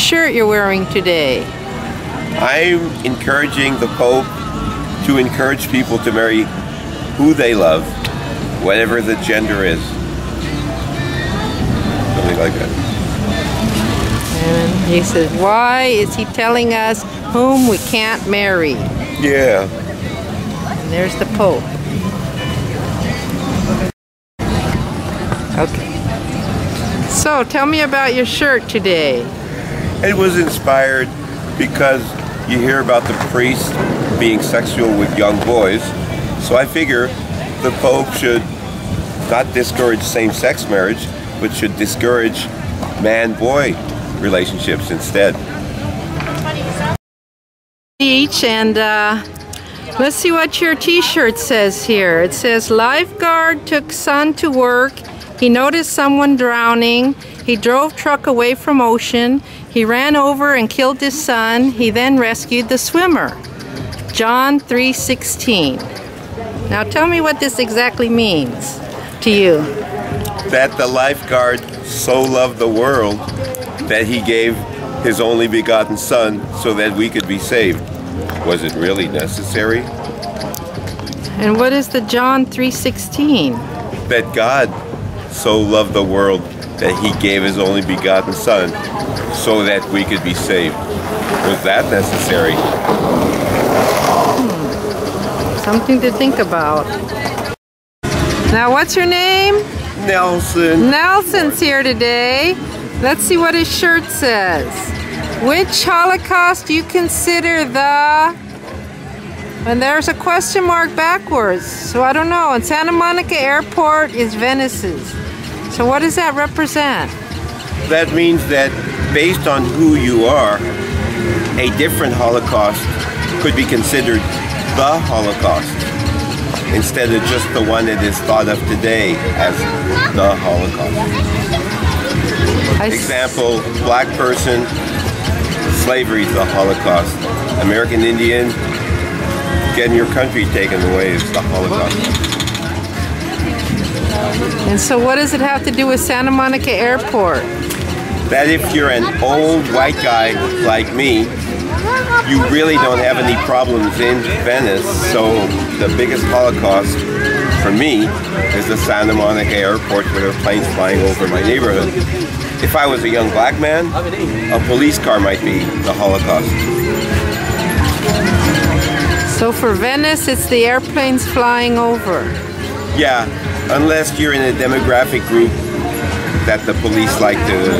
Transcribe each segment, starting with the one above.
shirt you're wearing today? I'm encouraging the Pope to encourage people to marry who they love, whatever the gender is. Something like that. And he says, why is he telling us whom we can't marry? Yeah. And there's the Pope. Okay. So, tell me about your shirt today. It was inspired because you hear about the priest being sexual with young boys. So I figure the Pope should not discourage same-sex marriage, but should discourage man-boy relationships instead. Beach, and let's see what your t-shirt says here. It says, lifeguard took son to work. He noticed someone drowning. He drove truck away from ocean. He ran over and killed his son. He then rescued the swimmer. John 3:16. Now tell me what this exactly means to you. That the lifeguard so loved the world that he gave his only begotten son so that we could be saved. Was it really necessary? And what is the John 3:16? That God so loved the world that he gave his only begotten son so that we could be saved. Was that necessary? Something to think about. Now, what's your name? Nelson. Nelson's here today. Let's see what his shirt says. Which Holocaust do you consider the... And there's a question mark backwards, so I don't know. And Santa Monica Airport is Venice's. So what does that represent? That means that based on who you are, a different Holocaust could be considered the Holocaust instead of just the one that is thought of today as the Holocaust. Example, black person, slavery is the Holocaust. American Indian, getting your country taken away is the Holocaust. And so what does it have to do with Santa Monica Airport? That if you're an old white guy like me, you really don't have any problems in Venice, so the biggest Holocaust for me is the Santa Monica Airport where there are planes flying over my neighborhood. If I was a young black man, a police car might be the Holocaust. So for Venice, it's the airplanes flying over. Yeah, unless you're in a demographic group that the police like to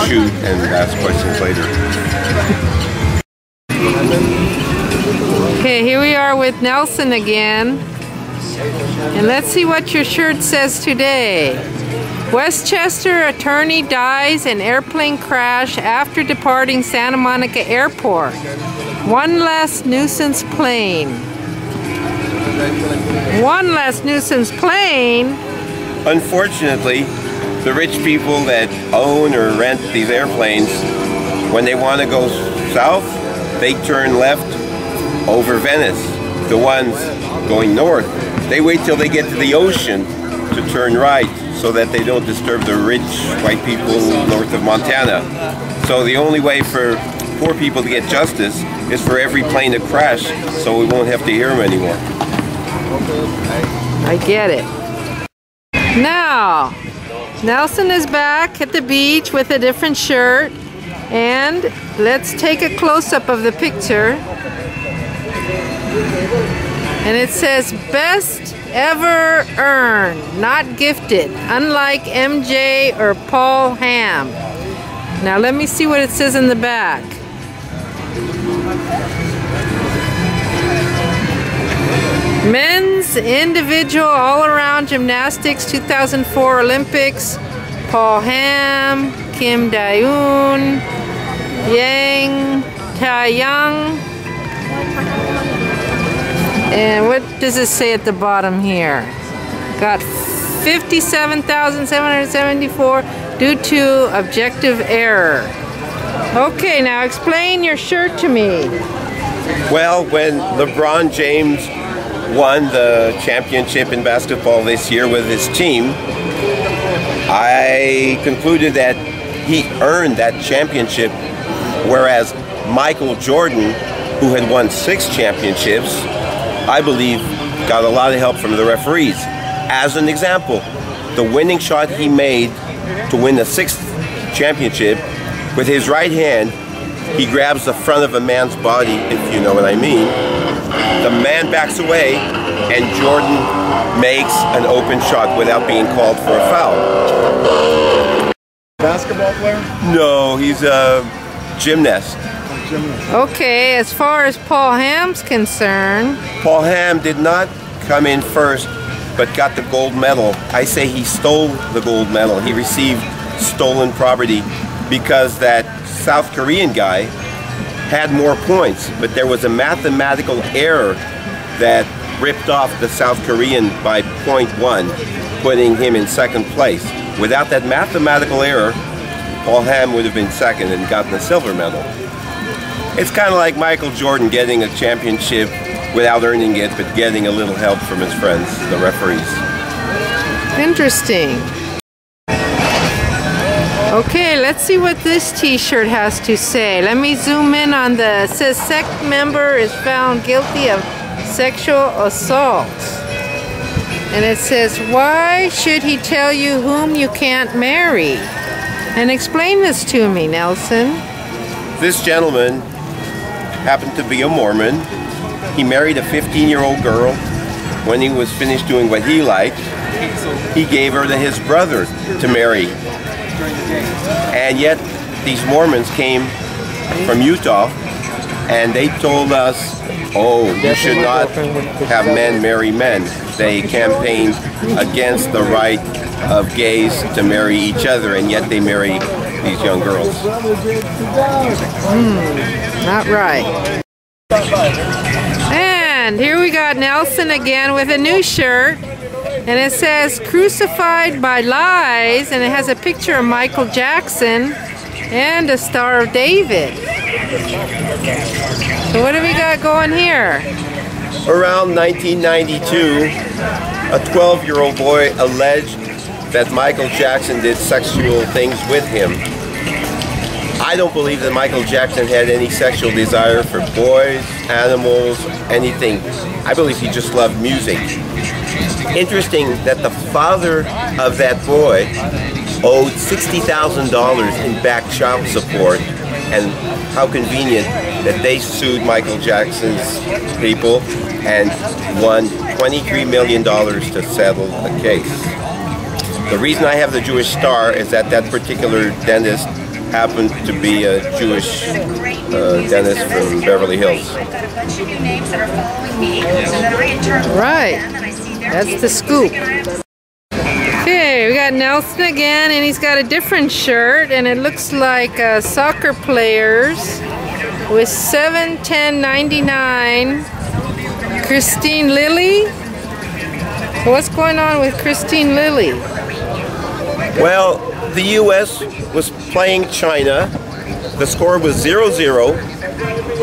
shoot and ask questions later. Okay, here we are with Nelson again. And let's see what your shirt says today. Westchester attorney dies in airplane crash after departing Santa Monica Airport. One less nuisance plane. One less nuisance plane? Unfortunately, the rich people that own or rent these airplanes, when they want to go south, they turn left over Venice. The ones going north, they wait till they get to the ocean to turn right so that they don't disturb the rich white people north of Montana. So the only way for poor people to get justice is for every plane to crash so we won't have to hear them anymore. I get it. Now, Nelson is back at the beach with a different shirt, and let's take a close-up of the picture. And it says, best ever earned, not gifted, unlike MJ or Paul Ham. Now let me see what it says in the back. Men's individual all-around gymnastics 2004 Olympics, Paul Ham, Kim Dae-un, Yang Ta-young. And what does it say at the bottom here? Got 57,774 due to objective error. Okay, now explain your shirt to me. Well, when LeBron James won the championship in basketball this year with his team, I concluded that he earned that championship, whereas Michael Jordan, who had won 6 championships, I believe got a lot of help from the referees. As an example, the winning shot he made to win the 6th championship, with his right hand, he grabs the front of a man's body, if you know what I mean. The man backs away, and Jordan makes an open shot without being called for a foul. Basketball player? No, he's a gymnast. Okay, as far as Paul Ham's concerned, Paul Ham did not come in first, but got the gold medal. I say he stole the gold medal. He received stolen property because that South Korean guy had more points, but there was a mathematical error that ripped off the South Korean by 0.1, putting him in 2nd place. Without that mathematical error, Paul Ham would have been 2nd and gotten a silver medal. It's kind of like Michael Jordan getting a championship without earning it, but getting a little help from his friends, the referees. interesting. Okay, let's see what this t-shirt has to say. Let me zoom in on the, it says sect member is found guilty of sexual assault. And it says, why should he tell you whom you can't marry? And explain this to me, Nelson. This gentleman happened to be a Mormon. He married a 15-year-old girl. When he was finished doing what he liked, he gave her to his brother to marry. And yet these Mormons came from Utah, and they told us, oh, you should not have men marry men. They campaigned against the right of gays to marry each other, and yet they marry these young girls. Not right. And here we got Nelson again with a new shirt. And it says, crucified by lies, and it has a picture of Michael Jackson and a Star of David. So what do we got going here? Around 1992, a 12-year-old boy alleged that Michael Jackson did sexual things with him. I don't believe that Michael Jackson had any sexual desire for boys, animals, anything. I believe he just loved music. Interesting that the father of that boy owed $60,000 in back child support, and how convenient that they sued Michael Jackson's people and won $23 million to settle the case. The reason I have the Jewish star is that that particular dentist happened to be a Jewish dentist from Beverly Hills. Right. That's the scoop. Okay, we got Nelson again, and he's got a different shirt, and it looks like soccer players with 7/10/99. Christine Lilly. So what's going on with Christine Lilly? Well, the U.S. was playing China. The score was 0-0.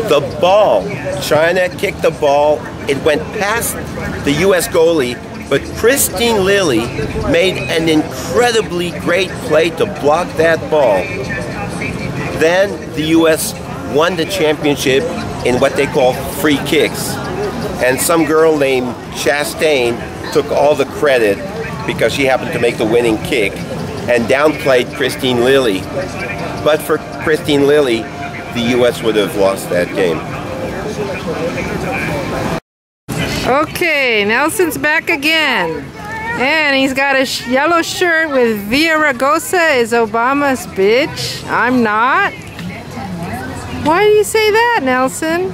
The ball, China kicked the ball. It went past the U.S. goalie, but Christine Lilly made an incredibly great play to block that ball. Then the U.S. won the championship in what they call free kicks. And some girl named Chastain took all the credit because she happened to make the winning kick and downplayed Christine Lilly. But for Christine Lilly, the U.S. would have lost that game. Okay, Nelson's back again. And he's got a yellow shirt with Via Ragosa is Obama's bitch. I'm not. Why do you say that, Nelson?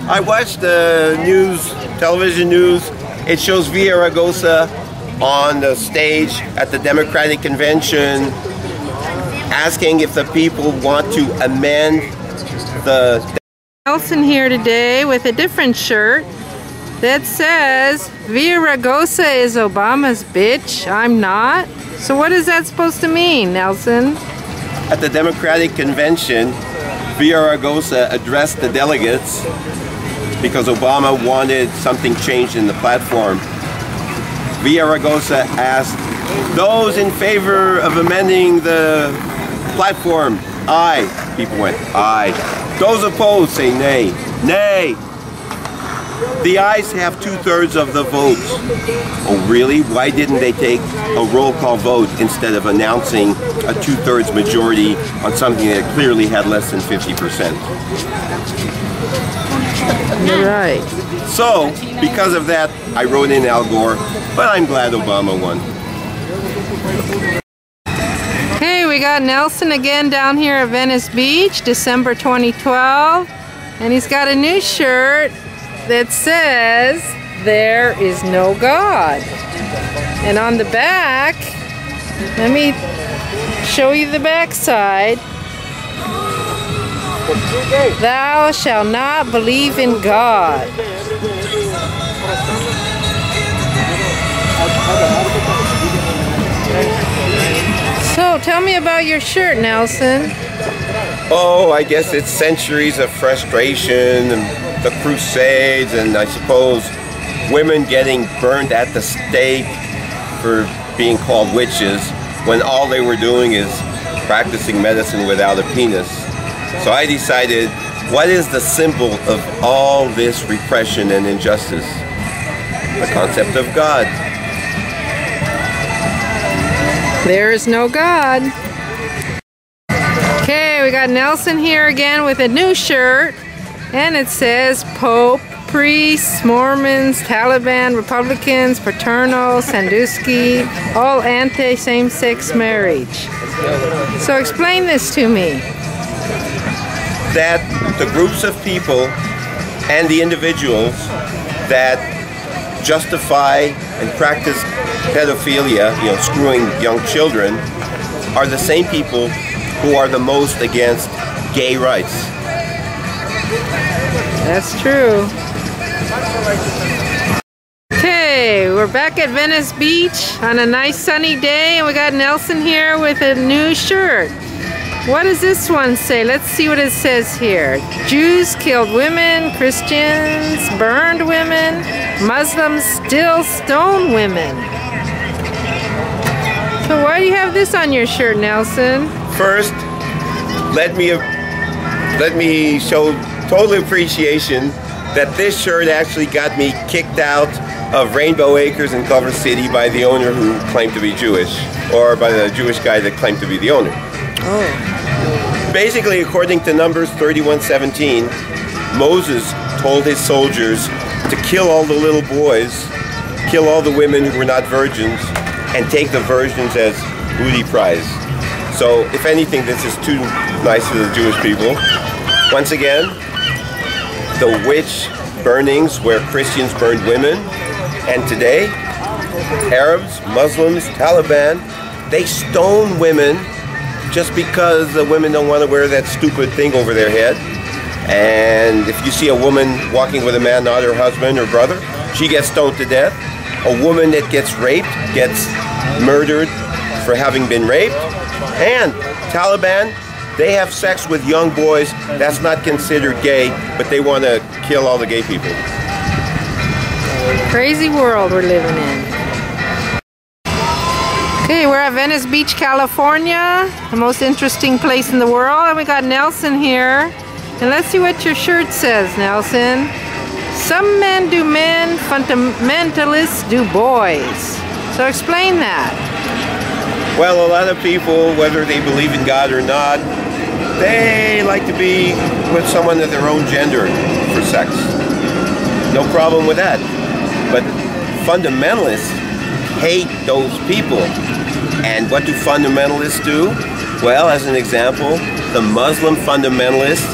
I watched the news, television news. It shows Via Ragosa on the stage at the Democratic Convention asking if the people want to amend the... Nelson here today with a different shirt that says Via Ragosa is Obama's bitch. I'm not. So what is that supposed to mean, Nelson? At the Democratic Convention, Via Ragosa addressed the delegates because Obama wanted something changed in the platform. Via Ragosa asked those in favor of amending the platform, aye. People went, aye. Those opposed say nay. Nay. The ayes have 2/3 of the votes. Oh really? Why didn't they take a roll call vote instead of announcing a 2/3 majority on something that clearly had less than 50%? You're right. So, because of that, I wrote in Al Gore, but I'm glad Obama won. Hey, we got Nelson again down here at Venice Beach, December 2012, and he's got a new shirt that says, "There is no God." And on the back, let me show you the back side. "Thou shalt not believe in God." So, tell me about your shirt, Nelson. Oh, I guess it's centuries of frustration and the Crusades, and I suppose women getting burned at the stake for being called witches when all they were doing is practicing medicine without a penis. So I decided, what is the symbol of all this repression and injustice? The concept of God. There is no God. Okay, we got Nelson here again with a new shirt, and it says Pope, priests, Mormons, Taliban, Republicans, Paterno, Sandusky, all anti-same-sex marriage. So explain this to me. That the groups of people and the individuals that justify and practice pedophilia, screwing young children, are the same people who are the most against gay rights. That's true. Okay, we're back at Venice Beach on a nice sunny day, and we got Nelson here with a new shirt. What does this one say? Let's see what it says here. Jews killed women, Christians burned women, Muslims still stone women. So why do you have this on your shirt, Nelson? First, let me show total appreciation that this shirt actually got me kicked out of Rainbow Acres in Culver City by the owner who claimed to be Jewish, or by the Jewish guy that claimed to be the owner. Oh. Basically, according to Numbers 31:17, Moses told his soldiers to kill all the little boys, kill all the women who were not virgins, and take the virgins as booty prize. So, if anything, this is too nice for the Jewish people. Once again, the witch burnings where Christians burned women, and today, Arabs, Muslims, Taliban, they stone women just because the women don't want to wear that stupid thing over their head. And if you see a woman walking with a man, not her husband or brother, she gets stoned to death. A woman that gets raped gets murdered for having been raped. And Taliban, they have sex with young boys. That's not considered gay, but they want to kill all the gay people. Crazy world we're living in. Okay, we're at Venice Beach, California, the most interesting place in the world, and we got Nelson here. And let's see what your shirt says, Nelson. Some men do men, fundamentalists do boys. So explain that. Well, a lot of people, whether they believe in God or not, they like to be with someone of their own gender for sex. No problem with that. But fundamentalists hate those people. And what do fundamentalists do? Well, as an example, the Muslim fundamentalists,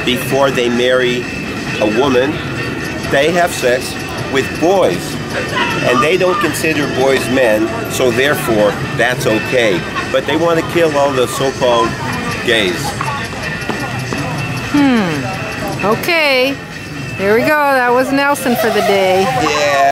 before they marry a woman, they have sex with boys. And they don't consider boys men, so therefore, that's okay. But they want to kill all the so-called gays. Okay. Here we go. That was Nelson for the day. Yeah.